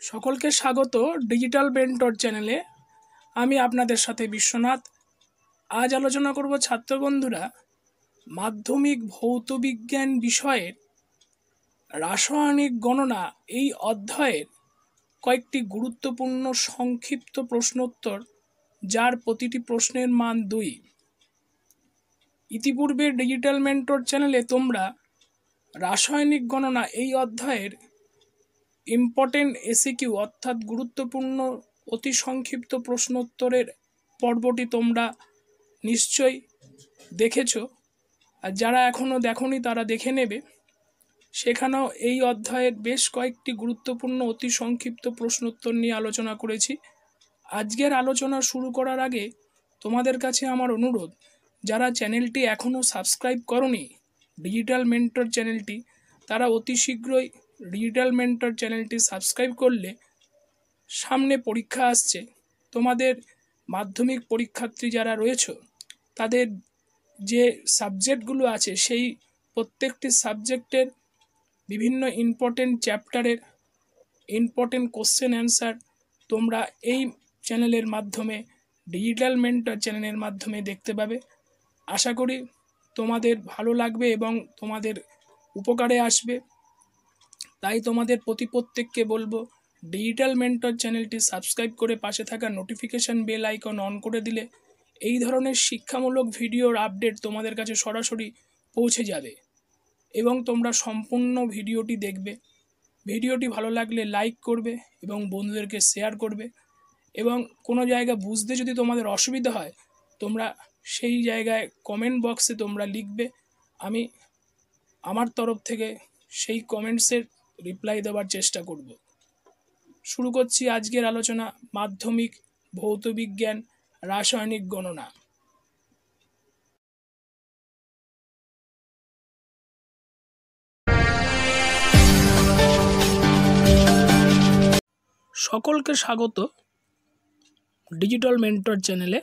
সকলকে স্বাগত digital mentor চ্যানেলে। আমি আপনাদের সাথে বিশ্বনাথ। আজ আলোচনা করব ছাত্র বন্ধুরা মাধ্যমিক ভৌতবিজ্ঞান বিষয়ের রাসায়নিক গণনা এই অধ্যায়ের কয়েকটি গুরুত্বপূর্ণ সংক্ষিপ্ত প্রশ্নোত্তর, যার প্রতিটি প্রশ্নের মান 2। ইতিপূর্বে ডিজিটাল মেন্টর চ্যানেলে তোমরা রাসায়নিক গণনা এই অধ্যায়ের ইম্পর্টেন্ট এসিকিউ অর্থাৎ গুরুত্বপূর্ণ অতি সংক্ষিপ্ত প্রশ্নোত্তরের পর্বটি তোমরা নিশ্চয়ই দেখেছো, আর যারা এখনও দেখোনি তারা দেখে নেবে। সেখানেও এই অধ্যায়ের বেশ কয়েকটি গুরুত্বপূর্ণ অতি সংক্ষিপ্ত প্রশ্নোত্তর নিয়ে আলোচনা করেছি। আজকের আলোচনা শুরু করার আগে তোমাদের কাছে আমার অনুরোধ, যারা চ্যানেলটি এখনও সাবস্ক্রাইব করনি ডিজিটাল মেন্টর চ্যানেলটি, তারা অতি শীঘ্রই ডিজিটাল মেন্টর চ্যানেলটি সাবস্ক্রাইব করলে সামনে পরীক্ষা আসছে, তোমাদের মাধ্যমিক পরীক্ষার্থী যারা রয়েছে তাদের যে সাবজেক্টগুলো আছে সেই প্রত্যেকটি সাবজেক্টের বিভিন্ন ইম্পর্টেন্ট চ্যাপ্টারের ইম্পর্টেন্ট কোশ্চেন অ্যান্সার তোমরা এই চ্যানেলের মাধ্যমে, ডিজিটাল মেন্টর চ্যানেলের মাধ্যমে দেখতে পাবে। আশা করি তোমাদের ভালো লাগবে এবং তোমাদের উপকারে আসবে। তাই তোমাদের প্রত্যেককে বলবো, ডিজিটাল মেন্টর চ্যানেলটি সাবস্ক্রাইব করে পাশে থাকা নোটিফিকেশান বেল আইকন অন করে দিলে এই ধরনের শিক্ষামূলক ভিডিওর আপডেট তোমাদের কাছে সরাসরি পৌঁছে যাবে এবং তোমরা সম্পূর্ণ ভিডিওটি দেখবে। ভিডিওটি ভালো লাগলে লাইক করবে এবং বন্ধুদেরকে শেয়ার করবে, এবং কোনো জায়গা বুঝতে যদি তোমাদের অসুবিধা হয় তোমরা সেই জায়গায় কমেন্ট বক্সে তোমরা লিখবে। আমি আমার তরফ থেকে সেই কমেন্টসের রিপ্লাই দেওয়ার চেষ্টা করব। শুরু করছি আজকের আলোচনা, মাধ্যমিক ভৌতবিজ্ঞান রাসায়নিক গণনা। সকলকে স্বাগত ডিজিটাল মেন্টর চ্যানেলে।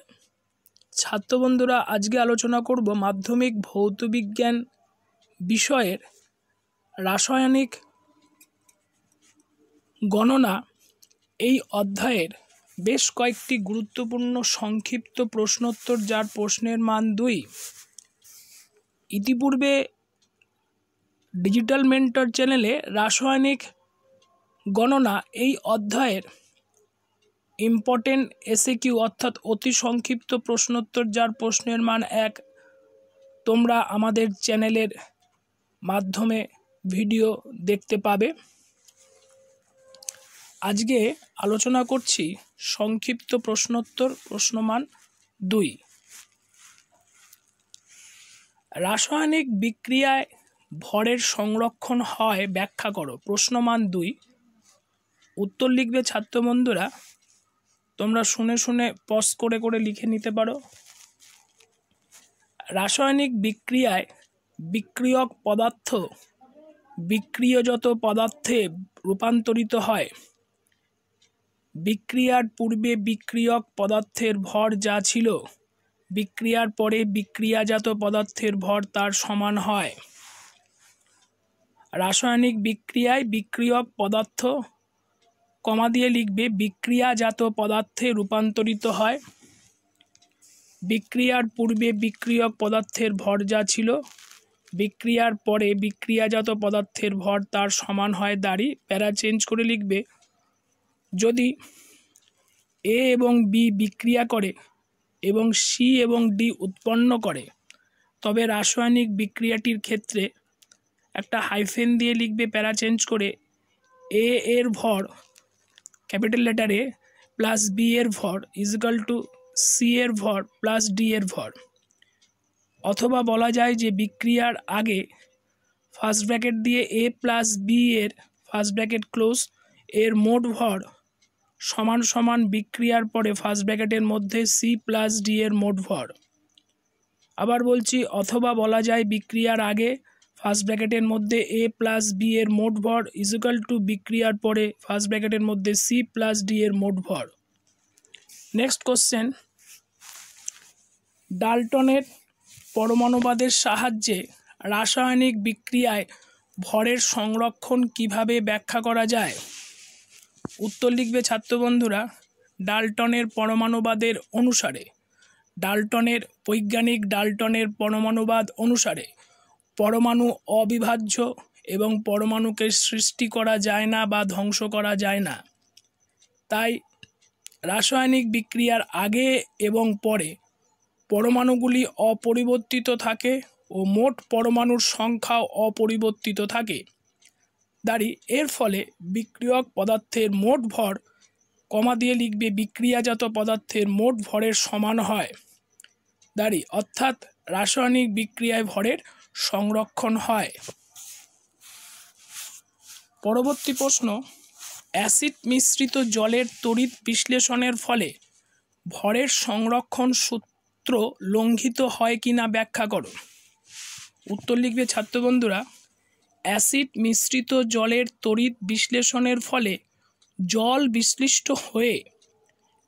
ছাত্র বন্ধুরা, আজকে আলোচনা করব মাধ্যমিক ভৌতবিজ্ঞান বিষয়ের রাসায়নিক গণনা এই অধ্যায়ের বেশ কয়েকটি গুরুত্বপূর্ণ সংক্ষিপ্ত প্রশ্নোত্তর, যার প্রশ্নের মান 2। ইতিপূর্বে ডিজিটাল মেন্টর চ্যানেলে রাসায়নিক গণনা এই অধ্যায়ের ইম্পর্টেন্ট এসিকিউ অর্থাৎ অতি সংক্ষিপ্ত প্রশ্নোত্তর, যার প্রশ্নের মান 1 তোমরা আমাদের চ্যানেলের মাধ্যমে ভিডিও দেখতে পাবে। আজকে আলোচনা করছি সংক্ষিপ্ত প্রশ্নোত্তর, প্রশ্নমান 2। রাসায়নিক বিক্রিয়ায় ভরের সংরক্ষণ হয় ব্যাখ্যা করো। প্রশ্নমান 2। উত্তর লিখবে ছাত্র বন্ধুরা, তোমরা শুনে শুনে পজ করে করে লিখে নিতে পারো। রাসায়নিক বিক্রিয়ায় বিক্রিয়ক পদার্থ বিক্রিয়জাত পদার্থে রূপান্তরিত হয়। বিক্রিয়ার পূর্বে বিক্রিয়ক পদার্থের ভর যা ছিল, বিক্রিয়ার পরে বিক্রিয়াজাত পদার্থের ভর তার সমান হয়। রাসায়নিক বিক্রিয়ায় বিক্রিয়ক পদার্থ কমা দিয়ে লিখবে বিক্রিয়াজাত পদার্থে রূপান্তরিত হয়। বিক্রিয়ার পূর্বে বিক্রিয়ক পদার্থের ভর যা ছিল, বিক্রিয়ার পরে বিক্রিয়াজাত পদার্থের ভর তার সমান হয়। দাঁড়ি প্যারা চেঞ্জ করে লিখবে, যদি এ এবং বি বিক্রিয়া করে এবং সি এবং ডি উৎপন্ন করে, তবে রাসায়নিক বিক্রিয়াটির ক্ষেত্রে একটা হাইফেন দিয়ে লিখবে প্যারা চেঞ্জ করে, এ এর ভর ক্যাপিটাল লেটারে প্লাস বি এর ভর ইজিক্যাল টু সি এর ভর প্লাস ডি এর ভর। অথবা বলা যায় যে বিক্রিয়ার আগে ফার্স্ট ব্র্যাকেট দিয়ে এ প্লাস বি এর ফার্স্ট ব্র্যাকেট ক্লোজ এর মোট ভর সমান সমান বিক্রিয়ার পরে ফার্স্ট ব্র্যাকেটের মধ্যে সি প্লাস ডি এর মোট ভর। আবার বলছি, অথবা বলা যায় বিক্রিয়ার আগে ফার্স্ট ব্র্যাকেটের মধ্যে এ প্লাস বি এর মোট ভর ইজিক্যাল টু বিক্রিয়ার পরে ফার্স্ট ব্র্যাকেটের মধ্যে সি প্লাস ডি এর মোট ভর। নেক্সট কোশ্চেন, ডাল্টনের পরমাণুবাদের সাহায্যে রাসায়নিক বিক্রিয়ায় ভরের সংরক্ষণ কিভাবে ব্যাখ্যা করা যায়? উত্তর লিখবে ছাত্র বন্ধুরা ডাল্টনের পরমাণুবাদের অনুসারে। ডাল্টনের বৈজ্ঞানিক ডাল্টনের পরমাণুবাদ অনুসারে পরমাণু অবিভাজ্য এবং পরমাণুকে সৃষ্টি করা যায় না বা ধ্বংস করা যায় না। তাই রাসায়নিক বিক্রিয়ার আগে এবং পরে পরমাণুগুলি অপরিবর্তিত থাকে ও মোট পরমাণুর সংখ্যাও অপরিবর্তিত থাকে। এর ফলে বিক্রিয়ক পদার্থের মোট ভর কমা দিয়ে লিখবে বিক্রিয়াজাত পদার্থের মোট ভরের সমান হয়। অর্থাৎ রাসায়নিক বিক্রিয়ায় ভরের সংরক্ষণ হয়। পরবর্তী প্রশ্ন, অ্যাসিড মিশ্রিত জলের তড়িৎ বিশ্লেষণের ফলে ভরের সংরক্ষণ সূত্র লঙ্ঘিত হয় কিনা ব্যাখ্যা করো। উত্তর লিখবে ছাত্র বন্ধুরা অ্যাসিড মিশ্রিত জলের তড়িৎ বিশ্লেষণের ফলে জল বিশ্লিষ্ট হয়ে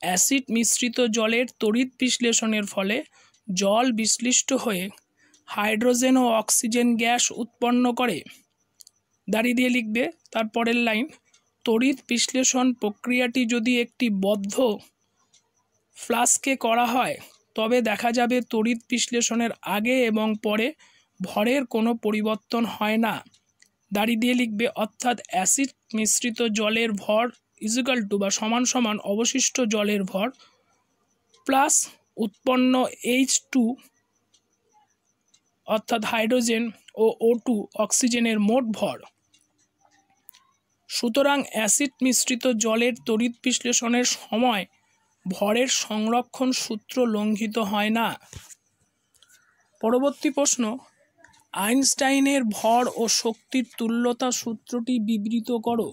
অ্যাসিড মিশ্রিত জলের তড়িৎ বিশ্লেষণের ফলে জল বিশ্লিষ্ট হয়ে হাইড্রোজেন ও অক্সিজেন গ্যাস উৎপন্ন করে। দিয়ে লিখবে তারপরের লাইন, তড়িৎ বিশ্লেষণ প্রক্রিয়াটি যদি একটি বদ্ধ ফ্লাস্কে করা হয় তবে দেখা যাবে তড়িৎ বিশ্লেষণের আগে এবং পরে ভরের কোনো পরিবর্তন হয় না। দিয়ে লিখবে অর্থাৎ অ্যাসিড মিশ্রিত জলের ভর ইজিক্যাল টু বা সমান সমান অবশিষ্ট জলের ভর প্লাস উৎপন্ন H2 অর্থাৎ হাইড্রোজেন ও O2 অক্সিজেনের মোট ভর। সুতরাং অ্যাসিড মিশ্রিত জলের তড়িৎ বিশ্লেষণের সময় ভরের সংরক্ষণ সূত্র লঙ্ঘিত হয় না। পরবর্তী প্রশ্ন, আইনস্টাইনের ভর ও শক্তির তুল্যতা সূত্রটি বিবৃত করো।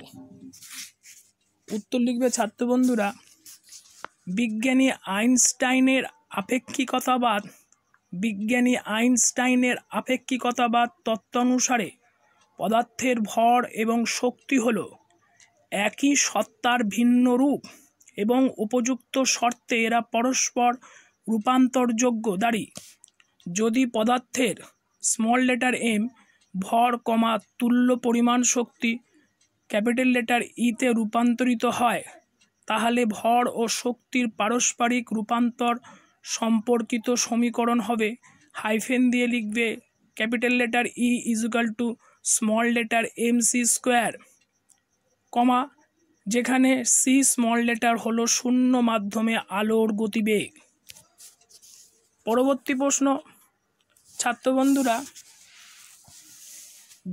উত্তর লিখবে ছাত্র বন্ধুরা বিজ্ঞানী আইনস্টাইনের আপেক্ষিকতাবাদ তত্ত্বানুসারে পদার্থের ভর এবং শক্তি হল একই সত্তার ভিন্ন রূপ এবং উপযুক্ত শর্তে এরা পরস্পর রূপান্তরযোগ্য। যদি পদার্থের স্মল লেটার m ভর তুল্য পরিমাণ শক্তি ক্যাপিটাল লেটার তে রূপান্তরিত হয় তাহলে ভর ও শক্তির পারস্পরিক রূপান্তর সম্পর্কিত সমীকরণ হবে হাইফেন দিয়ে লিখবে capital letter E equal to small letter mc square, যেখানে c স্মল লেটার হলো শূন্য মাধ্যমে আলোর গতিবেগ। পরবর্তী প্রশ্ন, ছাত্র বন্ধুরা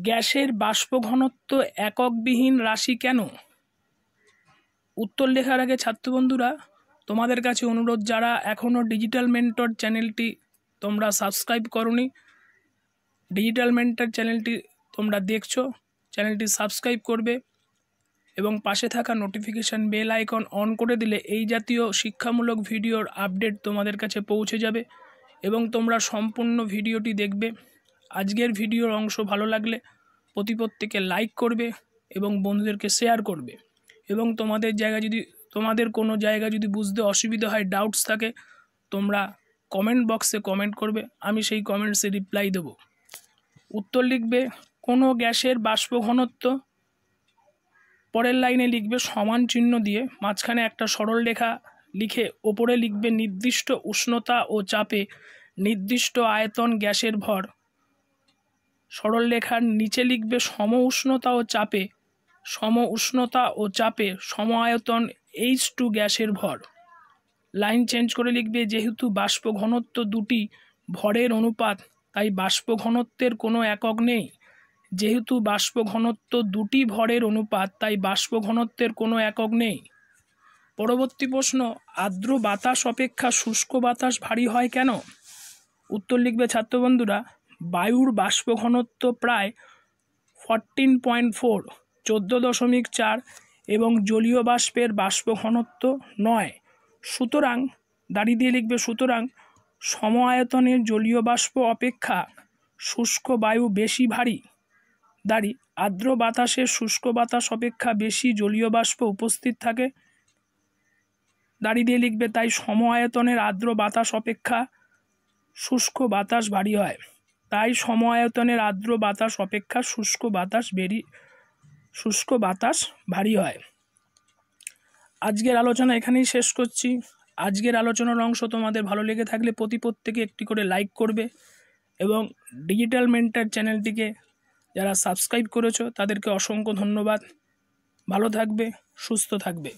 গ্যাসের বাষ্প ঘনত্ব এককবিহীন রাশি কেন? উত্তর লেখার আগে ছাত্র বন্ধুরা তোমাদের কাছে অনুরোধ, যারা এখনও ডিজিটাল মেন্টর চ্যানেলটি তোমরা সাবস্ক্রাইব করোনি, ডিজিটাল মেন্টর চ্যানেলটি তোমরা দেখছো, চ্যানেলটি সাবস্ক্রাইব করবে এবং পাশে থাকা নোটিফিকেশান বেল আইকন অন করে দিলে এই জাতীয় শিক্ষামূলক ভিডিওর আপডেট তোমাদের কাছে পৌঁছে যাবে এবং তোমরা সম্পূর্ণ ভিডিওটি দেখবে। আজকের ভিডিওর অংশ ভালো লাগলে প্রত্যেকে লাইক করবে এবং বন্ধুদেরকে শেয়ার করবে এবং তোমাদের কোনো জায়গা যদি বুঝতে অসুবিধা হয়, ডাউটস থাকে, তোমরা কমেন্ট বক্সে কমেন্ট করবে, আমি সেই কমেন্টসে রিপ্লাই দেব। উত্তর লিখবে কোনো গ্যাসের বাষ্প ঘনত্ব, পরের লাইনে লিখবে সমান চিহ্ন দিয়ে মাঝখানে একটা সরল রেখা লিখে ওপরে লিখবে নির্দিষ্ট উষ্ণতা ও চাপে নির্দিষ্ট আয়তন গ্যাসের ভর, সরল রেখার নিচে লিখবে সম উষ্ণতা ও চাপে সম আয়তন H2 গ্যাসের ভর। লাইন চেঞ্জ করে লিখবে যেহেতু বাষ্প ঘনত্ব দুটি ভরের অনুপাত তাই বাষ্প ঘনত্বের কোনো একক নেই। যেহেতু বাষ্প ঘনত্ব দুটি ভরের অনুপাত তাই বাষ্প ঘনত্বের কোনো একক নেই। পরবর্তী প্রশ্ন, আর্দ্র বাতাস অপেক্ষা শুষ্ক বাতাস ভারী হয় কেন? উত্তর লিখবে ছাত্র বন্ধুরা বায়ুর বাষ্প ঘনত্ব প্রায় 14.4 14.4 এবং জলীয় বাষ্পের বাষ্প ঘনত্ব 9। সুতরাং দিয়ে লিখবে সুতরাং সম আয়তনের জলীয় বাষ্প অপেক্ষা শুষ্ক বায়ু বেশি ভারী। আর্দ্র বাতাসের শুষ্ক বাতাস অপেক্ষা বেশি জলীয় বাষ্প উপস্থিত থাকে। দিয়ে লিখবে তাই সম আয়তনের আর্দ্র বাতাস অপেক্ষা শুষ্ক বাতাস ভারী হয়। তাই সম আয়তনের আর্দ্র বাতাস অপেক্ষা শুষ্ক বাতাস ভারী হয়। আজকের আলোচনা এখানেই শেষ করছি। আজকের আলোচনার অংশ তোমাদের ভালো লেগে থাকলে প্রত্যেকে একটি করে লাইক করবে এবং ডিজিটাল মেন্টর চ্যানেলটিকে যারা সাবস্ক্রাইব করেছো তাদেরকে অসংখ্য ধন্যবাদ। ভালো থাকবে, সুস্থ থাকবে।